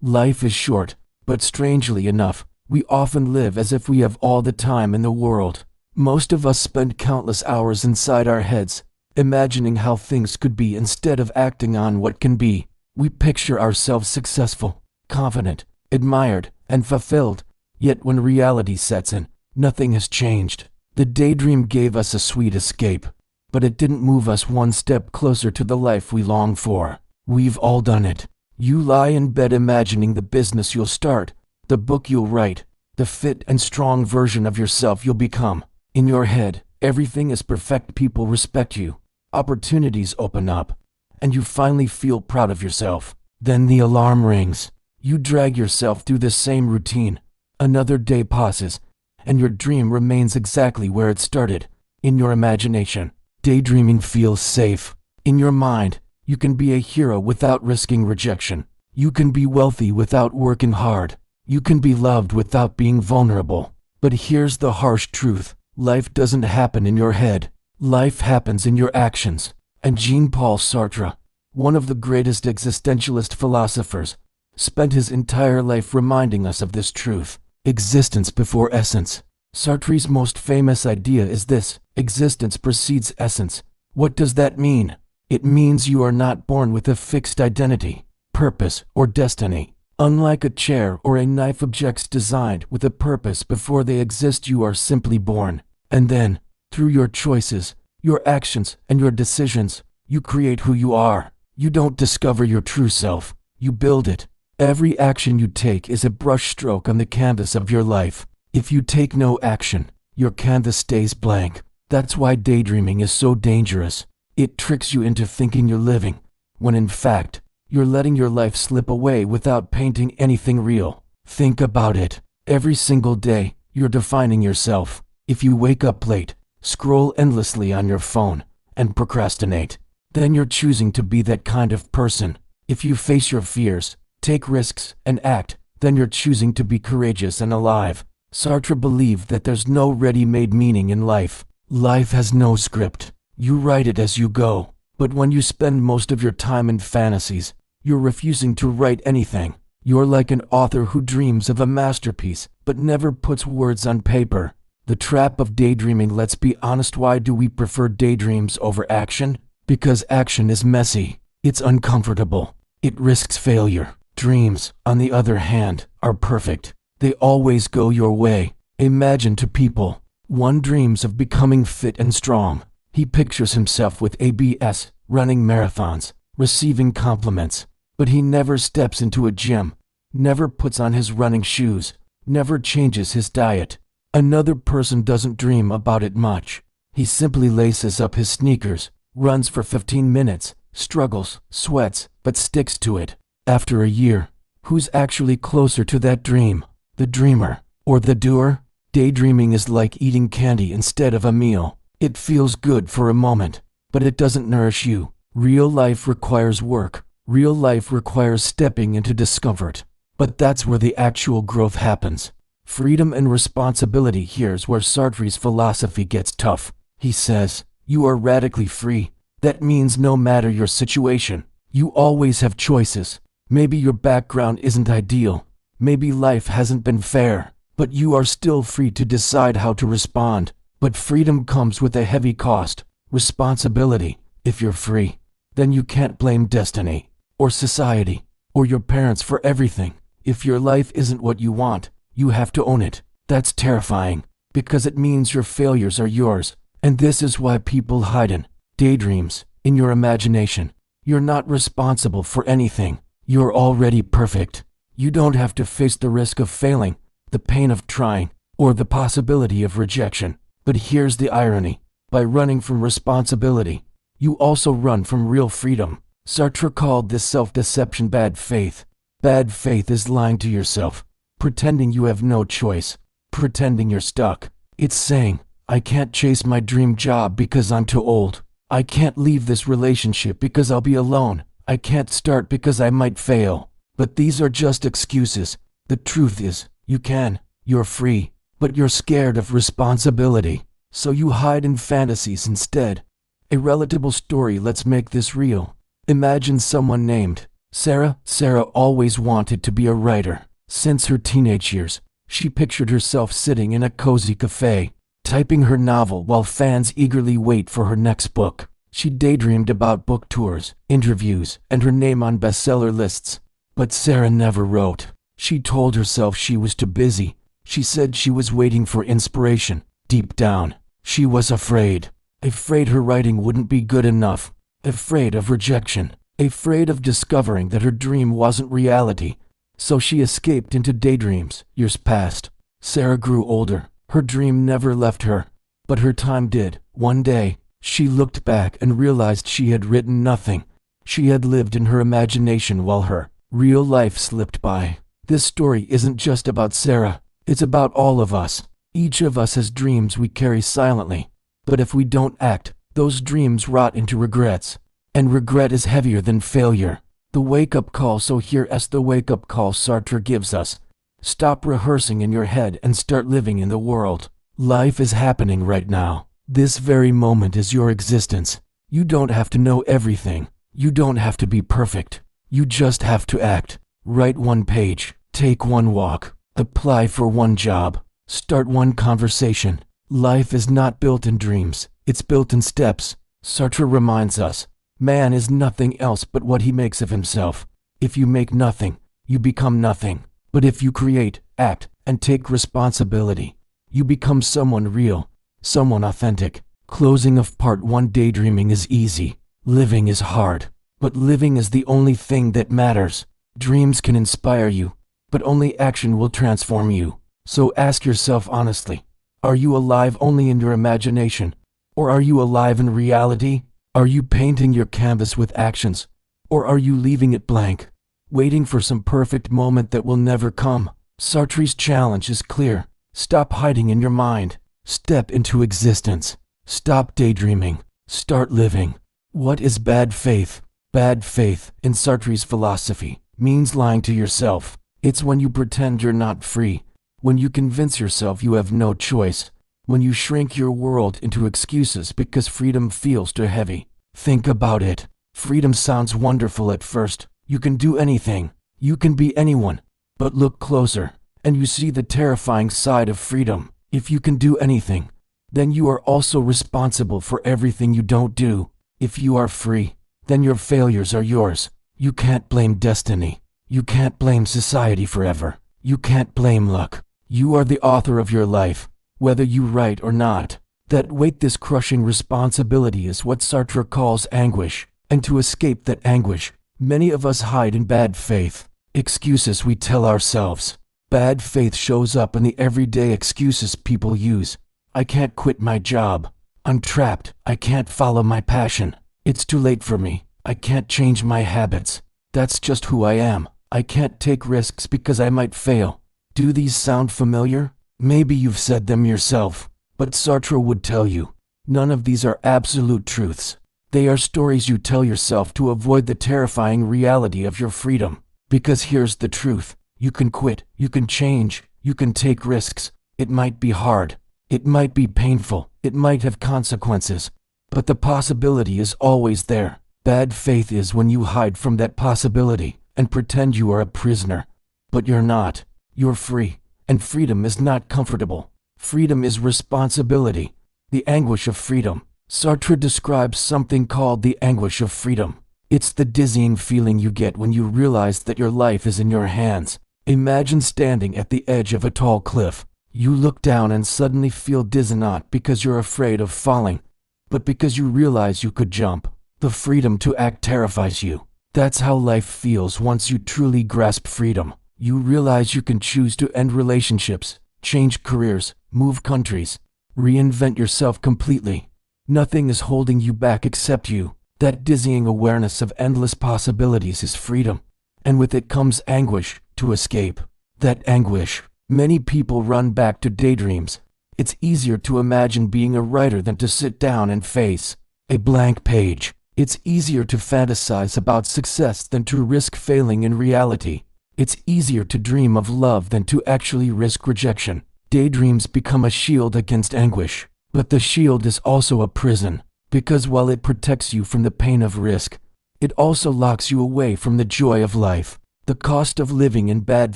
Life is short, but strangely enough, we often live as if we have all the time in the world. Most of us spend countless hours inside our heads, imagining how things could be instead of acting on what can be. We picture ourselves successful, confident, admired, and fulfilled, yet when reality sets in, nothing has changed. The daydream gave us a sweet escape, but it didn't move us one step closer to the life we long for. We've all done it. You lie in bed imagining the business you'll start, the book you'll write, the fit and strong version of yourself you'll become. In your head, everything is perfect. People respect you, opportunities open up, and you finally feel proud of yourself. Then the alarm rings. You drag yourself through the same routine. Another day passes, and your dream remains exactly where it started, in your imagination. Daydreaming feels safe. In your mind, you can be a hero without risking rejection. You can be wealthy without working hard. You can be loved without being vulnerable. But here's the harsh truth. Life doesn't happen in your head. Life happens in your actions. And Jean-Paul Sartre, one of the greatest existentialist philosophers, spent his entire life reminding us of this truth. Existence before essence. Sartre's most famous idea is this: existence precedes essence. What does that mean? It means you are not born with a fixed identity, purpose, or destiny. Unlike a chair or a knife, objects designed with a purpose before they exist, you are simply born. And then, through your choices, your actions, and your decisions, you create who you are. You don't discover your true self, you build it. Every action you take is a brushstroke on the canvas of your life. If you take no action, your canvas stays blank. That's why daydreaming is so dangerous. It tricks you into thinking you're living, when in fact, you're letting your life slip away without painting anything real. Think about it. Every single day, you're defining yourself. If you wake up late, scroll endlessly on your phone, and procrastinate, then you're choosing to be that kind of person. If you face your fears, take risks, and act, then you're choosing to be courageous and alive. Sartre believed that there's no ready-made meaning in life. Life has no script. You write it as you go. But when you spend most of your time in fantasies, you're refusing to write anything. You're like an author who dreams of a masterpiece, but never puts words on paper. The trap of daydreaming. Let's be honest, why do we prefer daydreams over action? Because action is messy. It's uncomfortable. It risks failure. Dreams, on the other hand, are perfect. They always go your way. Imagine two people. One dreams of becoming fit and strong. He pictures himself with abs, running marathons, receiving compliments. But he never steps into a gym, never puts on his running shoes, never changes his diet. Another person doesn't dream about it much. He simply laces up his sneakers, runs for 15 minutes, struggles, sweats, but sticks to it. After a year, who's actually closer to that dream? The dreamer or the doer? Daydreaming is like eating candy instead of a meal. It feels good for a moment, but it doesn't nourish you. Real life requires work. Real life requires stepping into discomfort. But that's where the actual growth happens. Freedom and responsibility. Here's where Sartre's philosophy gets tough. He says, you are radically free. That means no matter your situation, you always have choices. Maybe your background isn't ideal. Maybe life hasn't been fair. But you are still free to decide how to respond. But freedom comes with a heavy cost. Responsibility. If you're free, then you can't blame destiny, or society, or your parents for everything. If your life isn't what you want, you have to own it. That's terrifying, because it means your failures are yours. And this is why people hide in daydreams, in your imagination. You're not responsible for anything. You're already perfect. You don't have to face the risk of failing, the pain of trying, or the possibility of rejection. But here's the irony. By running from responsibility, you also run from real freedom. Sartre called this self-deception bad faith. Bad faith is lying to yourself, pretending you have no choice, pretending you're stuck. It's saying, I can't chase my dream job because I'm too old. I can't leave this relationship because I'll be alone. I can't start because I might fail. But these are just excuses. The truth is, you can. You're free. But you're scared of responsibility. So you hide in fantasies instead. A relatable story. Let's make this real. Imagine someone named Sarah always wanted to be a writer. Since her teenage years, she pictured herself sitting in a cozy cafe, typing her novel while fans eagerly wait for her next book. She daydreamed about book tours, interviews, and her name on bestseller lists. But Sarah never wrote. She told herself she was too busy. She said she was waiting for inspiration. Deep down, she was afraid. Afraid her writing wouldn't be good enough. Afraid of rejection. Afraid of discovering that her dream wasn't reality. So she escaped into daydreams. Years passed. Sarah grew older. Her dream never left her. But her time did. One day, she looked back and realized she had written nothing. She had lived in her imagination while her real life slipped by. This story isn't just about Sarah. It's about all of us. Each of us has dreams we carry silently. But if we don't act, those dreams rot into regrets. And regret is heavier than failure. The wake-up call. So here's the wake-up call Sartre gives us. Stop rehearsing in your head and start living in the world. Life is happening right now. This very moment is your existence. You don't have to know everything. You don't have to be perfect. You just have to act. Write one page. Take one walk. Apply for one job. Start one conversation. Life is not built in dreams. It's built in steps. Sartre reminds us, man is nothing else but what he makes of himself. If you make nothing, you become nothing. But if you create, act, and take responsibility, you become someone real, someone authentic. Closing of part 1. Daydreaming is easy. Living is hard. But living is the only thing that matters. Dreams can inspire you, but only action will transform you. So ask yourself honestly, are you alive only in your imagination? Or are you alive in reality? Are you painting your canvas with actions? Or are you leaving it blank, waiting for some perfect moment that will never come? Sartre's challenge is clear. Stop hiding in your mind. Step into existence. Stop daydreaming. Start living. What is bad faith? Bad faith, in Sartre's philosophy, means lying to yourself. It's when you pretend you're not free, when you convince yourself you have no choice, when you shrink your world into excuses because freedom feels too heavy. Think about it. Freedom sounds wonderful at first. You can do anything. You can be anyone. But look closer, and you see the terrifying side of freedom. If you can do anything, then you are also responsible for everything you don't do. If you are free, then your failures are yours. You can't blame destiny. You can't blame society forever. You can't blame luck. You are the author of your life, whether you write or not. That weight, this crushing responsibility, is what Sartre calls anguish. And to escape that anguish, many of us hide in bad faith. Excuses we tell ourselves. Bad faith shows up in the everyday excuses people use. I can't quit my job. I'm trapped. I can't follow my passion. It's too late for me. I can't change my habits. That's just who I am. I can't take risks because I might fail. Do these sound familiar? Maybe you've said them yourself, but Sartre would tell you, none of these are absolute truths. They are stories you tell yourself to avoid the terrifying reality of your freedom. Because here's the truth. You can quit, you can change, you can take risks. It might be hard. It might be painful. It might have consequences. But the possibility is always there. Bad faith is when you hide from that possibility and pretend you are a prisoner. But you're not. You're free. And freedom is not comfortable. Freedom is responsibility. The anguish of freedom. Sartre describes something called the anguish of freedom. It's the dizzying feeling you get when you realize that your life is in your hands. Imagine standing at the edge of a tall cliff. You look down and suddenly feel dizzy, not because you're afraid of falling, but because you realize you could jump. The freedom to act terrifies you. That's how life feels once you truly grasp freedom. You realize you can choose to end relationships, change careers, move countries, reinvent yourself completely. Nothing is holding you back except you. That dizzying awareness of endless possibilities is freedom. And with it comes anguish to escape. That anguish. Many people run back to daydreams. It's easier to imagine being a writer than to sit down and face a blank page. It's easier to fantasize about success than to risk failing in reality. It's easier to dream of love than to actually risk rejection. Daydreams become a shield against anguish. But the shield is also a prison, because while it protects you from the pain of risk, It also locks you away from the joy of life. The cost of living in bad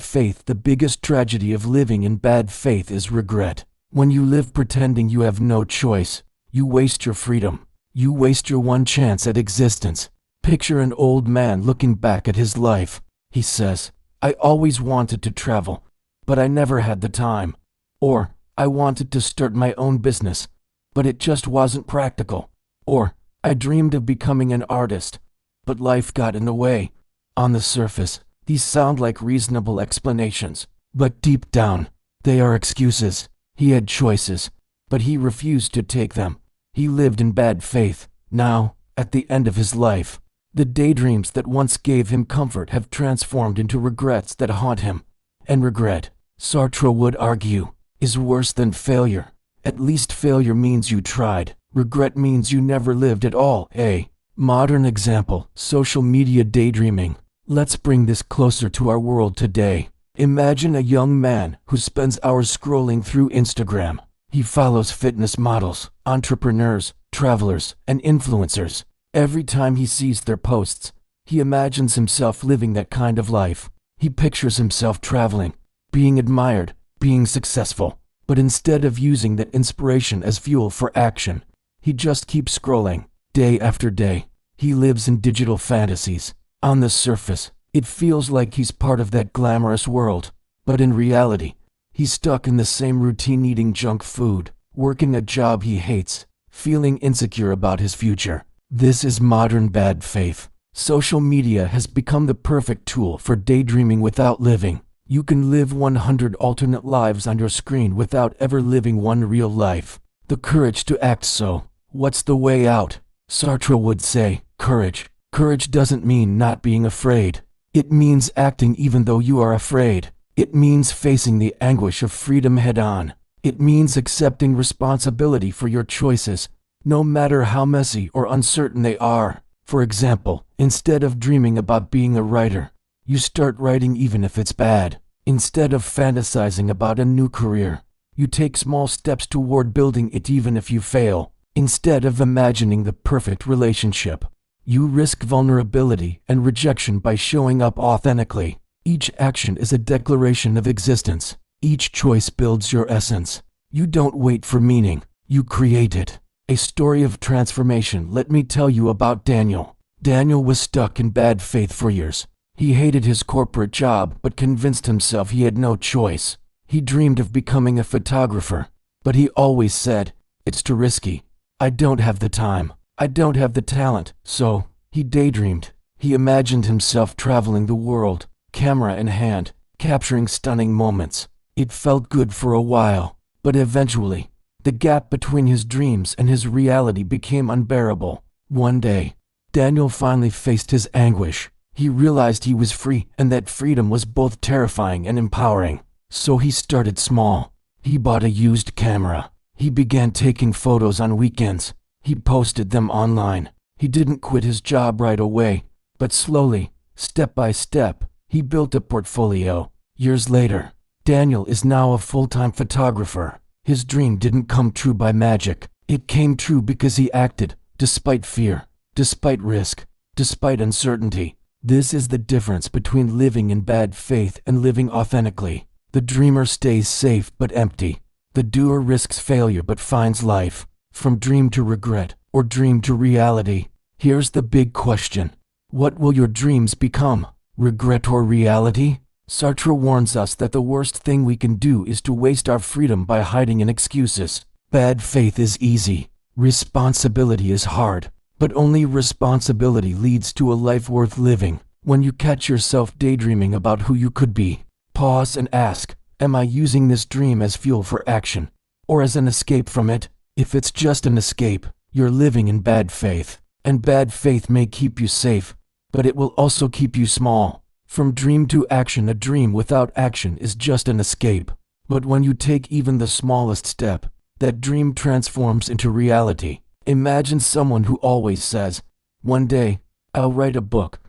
faith. The biggest tragedy of living in bad faith is regret. When you live pretending you have no choice, you waste your freedom. You waste your one chance at existence. Picture an old man looking back at his life. He says, "I always wanted to travel, but I never had the time." Or, "I wanted to start my own business, but it just wasn't practical." Or, "I dreamed of becoming an artist, but life got in the way." On the surface, these sound like reasonable explanations, but deep down, they are excuses. He had choices, but he refused to take them. He lived in bad faith. Now, at the end of his life, the daydreams that once gave him comfort have transformed into regrets that haunt him. And regret, Sartre would argue, is worse than failure. At least failure means you tried. Regret means you never lived at all. A modern example, social media daydreaming. Let's bring this closer to our world today. Imagine a young man who spends hours scrolling through Instagram. He follows fitness models, entrepreneurs, travelers, and influencers. Every time he sees their posts, he imagines himself living that kind of life. He pictures himself traveling, being admired, being successful. But instead of using that inspiration as fuel for action, he just keeps scrolling, day after day. He lives in digital fantasies. On the surface, it feels like he's part of that glamorous world, but in reality, he's stuck in the same routine, eating junk food, working a job he hates, feeling insecure about his future. This is modern bad faith. Social media has become the perfect tool for daydreaming without living. You can live 100 alternate lives on your screen without ever living one real life. The courage to act. So, what's the way out? Sartre would say, courage. Courage doesn't mean not being afraid. It means acting even though you are afraid. It means facing the anguish of freedom head on. It means accepting responsibility for your choices, no matter how messy or uncertain they are. For example, instead of dreaming about being a writer, you start writing even if it's bad. Instead of fantasizing about a new career, you take small steps toward building it even if you fail. Instead of imagining the perfect relationship, you risk vulnerability and rejection by showing up authentically. Each action is a declaration of existence. Each choice builds your essence. You don't wait for meaning, you create it. A story of transformation. Let me tell you about Daniel. Daniel was stuck in bad faith for years. He hated his corporate job but convinced himself he had no choice. He dreamed of becoming a photographer, but he always said, "It's too risky. I don't have the time. I don't have the talent." So, he daydreamed. He imagined himself traveling the world, camera in hand, capturing stunning moments. It felt good for a while, but eventually, the gap between his dreams and his reality became unbearable. One day, Daniel finally faced his anguish. He realized he was free and that freedom was both terrifying and empowering. So he started small. He bought a used camera. He began taking photos on weekends. He posted them online. He didn't quit his job right away, but slowly, step by step, he built a portfolio. Years later, Daniel is now a full-time photographer. His dream didn't come true by magic. It came true because he acted, despite fear, despite risk, despite uncertainty. This is the difference between living in bad faith and living authentically. The dreamer stays safe but empty. The doer risks failure but finds life. From dream to regret, or dream to reality. Here's the big question. What will your dreams become? Regret or reality? Sartre warns us that the worst thing we can do is to waste our freedom by hiding in excuses. Bad faith is easy. Responsibility is hard. But only responsibility leads to a life worth living. When you catch yourself daydreaming about who you could be, pause and ask, am I using this dream as fuel for action, or as an escape from it? If it's just an escape, you're living in bad faith. And bad faith may keep you safe, but it will also keep you small. From dream to action, a dream without action is just an escape. But when you take even the smallest step, that dream transforms into reality. Imagine someone who always says, "One day, I'll write a book."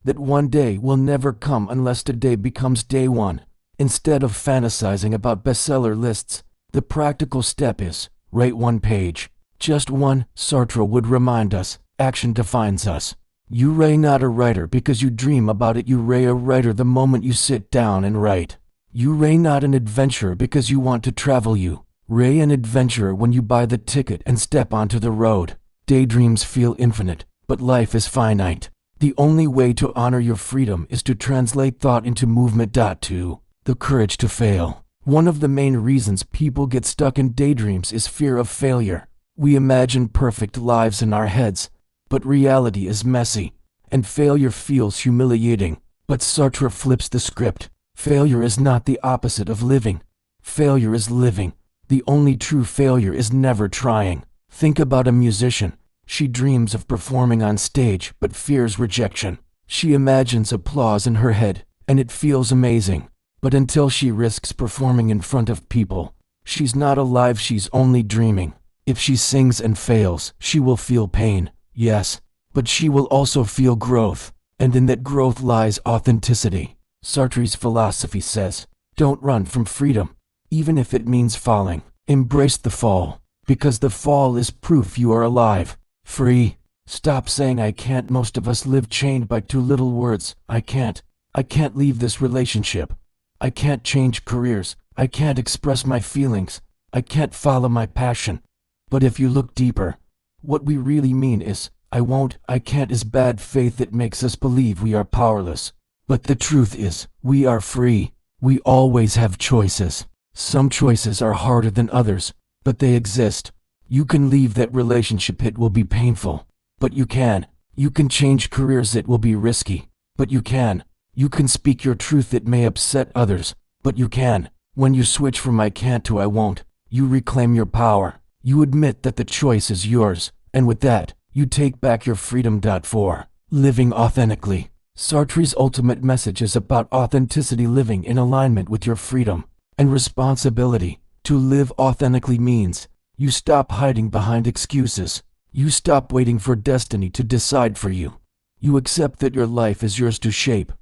That one day will never come unless today becomes day one. Instead of fantasizing about bestseller lists, the practical step is, write one page. Just one. Sartre would remind us, action defines us. You ray not a writer because you dream about it. You ray a writer the moment you sit down and write. You ray not an adventurer because you want to travel. You ray an adventurer when you buy the ticket and step onto the road. Daydreams feel infinite, but life is finite. The only way to honor your freedom is to translate thought into movement. 2. The courage to fail. One of the main reasons people get stuck in daydreams is fear of failure. We imagine perfect lives in our heads, but reality is messy, and failure feels humiliating. But Sartre flips the script. Failure is not the opposite of living. Failure is living. The only true failure is never trying. Think about a musician. She dreams of performing on stage but fears rejection. She imagines applause in her head, and it feels amazing. But until she risks performing in front of people, she's not alive, she's only dreaming. If she sings and fails, she will feel pain, yes, but she will also feel growth, and in that growth lies authenticity. Sartre's philosophy says, don't run from freedom, even if it means falling. Embrace the fall, because the fall is proof you are alive. Free. Stop saying I can't. Most of us live chained by two little words. I can't. I can't leave this relationship. I can't change careers. I can't express my feelings. I can't follow my passion. But if you look deeper, what we really mean is, I won't, I can't is bad faith that makes us believe we are powerless. But the truth is, we are free. We always have choices. Some choices are harder than others, but they exist. You can leave that relationship, it will be painful, but you can. You can change careers, it will be risky, but you can. You can speak your truth, it may upset others, but you can. When you switch from I can't to I won't, you reclaim your power. You admit that the choice is yours, and with that, you take back your freedom. 4. Living authentically. Sartre's ultimate message is about authenticity, living in alignment with your freedom and responsibility. To live authentically means you stop hiding behind excuses. You stop waiting for destiny to decide for you. You accept that your life is yours to shape.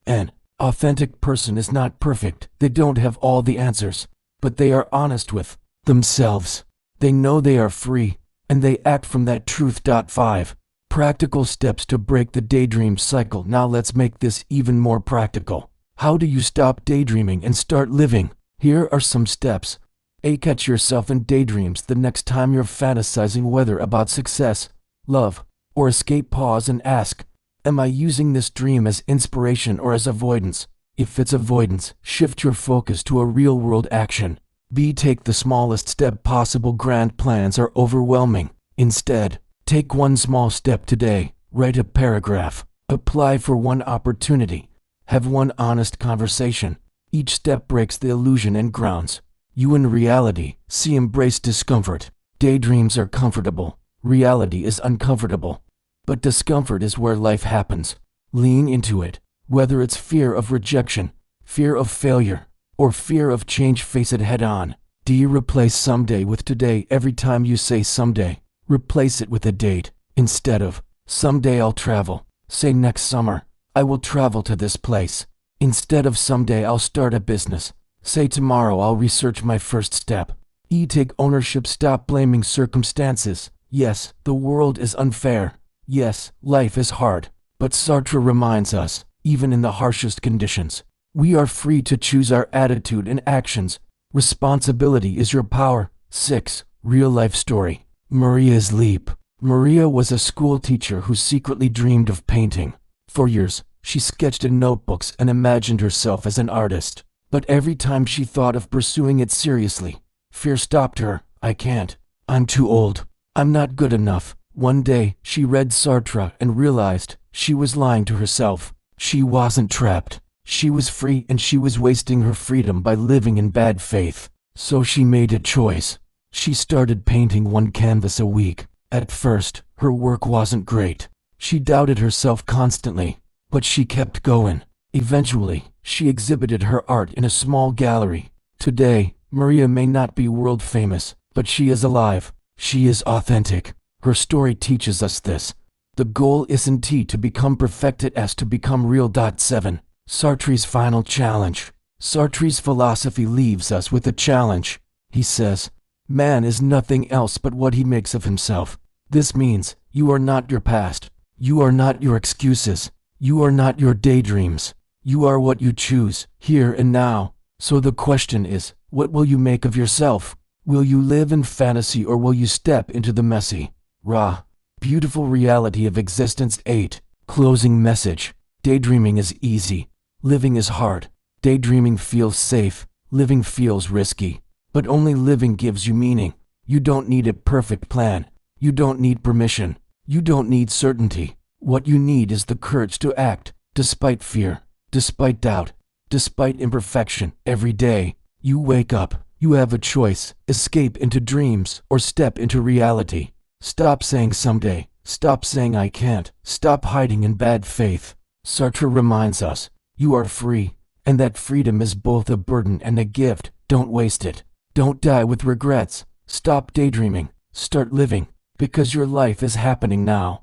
An authentic person is not perfect. They don't have all the answers, but they are honest with themselves. They know they are free, and they act from that truth. 5. Practical steps to break the daydream cycle. Now let's make this even more practical. How do you stop daydreaming and start living? Here are some steps. A. Catch yourself in daydreams the next time you're fantasizing, whether about success, love, or escape. Pause and ask, am I using this dream as inspiration or as avoidance? If it's avoidance, shift your focus to a real-world action. B. Take the smallest step possible. Grand plans are overwhelming. Instead, take one small step today. Write a paragraph. Apply for one opportunity. Have one honest conversation. Each step breaks the illusion and grounds you in reality. C. Embrace discomfort. Daydreams are comfortable. Reality is uncomfortable. But discomfort is where life happens. Lean into it. Whether it's fear of rejection, fear of failure, or fear of change, face it head on. D. Replace someday with today. Every time you say someday, replace it with a date. Instead of, someday I'll travel, say next summer, I will travel to this place. Instead of someday I'll start a business, say tomorrow I'll research my first step. E. Take ownership. Stop blaming circumstances. Yes, the world is unfair. Yes, life is hard. But Sartre reminds us, even in the harshest conditions, we are free to choose our attitude and actions. Responsibility is your power. 6. Real-life story. Maria's leap. Maria was a school teacher who secretly dreamed of painting. For years, she sketched in notebooks and imagined herself as an artist. But every time she thought of pursuing it seriously, fear stopped her. I can't. I'm too old. I'm not good enough. One day, she read Sartre and realized she was lying to herself. She wasn't trapped. She was free, and she was wasting her freedom by living in bad faith. So she made a choice. She started painting one canvas a week. At first, her work wasn't great. She doubted herself constantly, but she kept going. Eventually, she exhibited her art in a small gallery. Today, Maria may not be world famous, but she is alive. She is authentic. Her story teaches us this. The goal isn't to become perfect, it has to become real. 7. Sartre's final challenge. Sartre's philosophy leaves us with a challenge. He says, man is nothing else but what he makes of himself. This means, you are not your past. You are not your excuses. You are not your daydreams. You are what you choose, here and now. So the question is, what will you make of yourself? Will you live in fantasy or will you step into the messy, raw, beautiful reality of existence? 8. Closing message. Daydreaming is easy. Living is hard. Daydreaming feels safe. Living feels risky. But only living gives you meaning. You don't need a perfect plan. You don't need permission. You don't need certainty. What you need is the courage to act, despite fear, despite doubt, despite imperfection. Every day, you wake up. You have a choice. Escape into dreams or step into reality. Stop saying someday. Stop saying I can't. Stop hiding in bad faith. Sartre reminds us, you are free, and that freedom is both a burden and a gift. Don't waste it. Don't die with regrets. Stop daydreaming. Start living, because your life is happening now.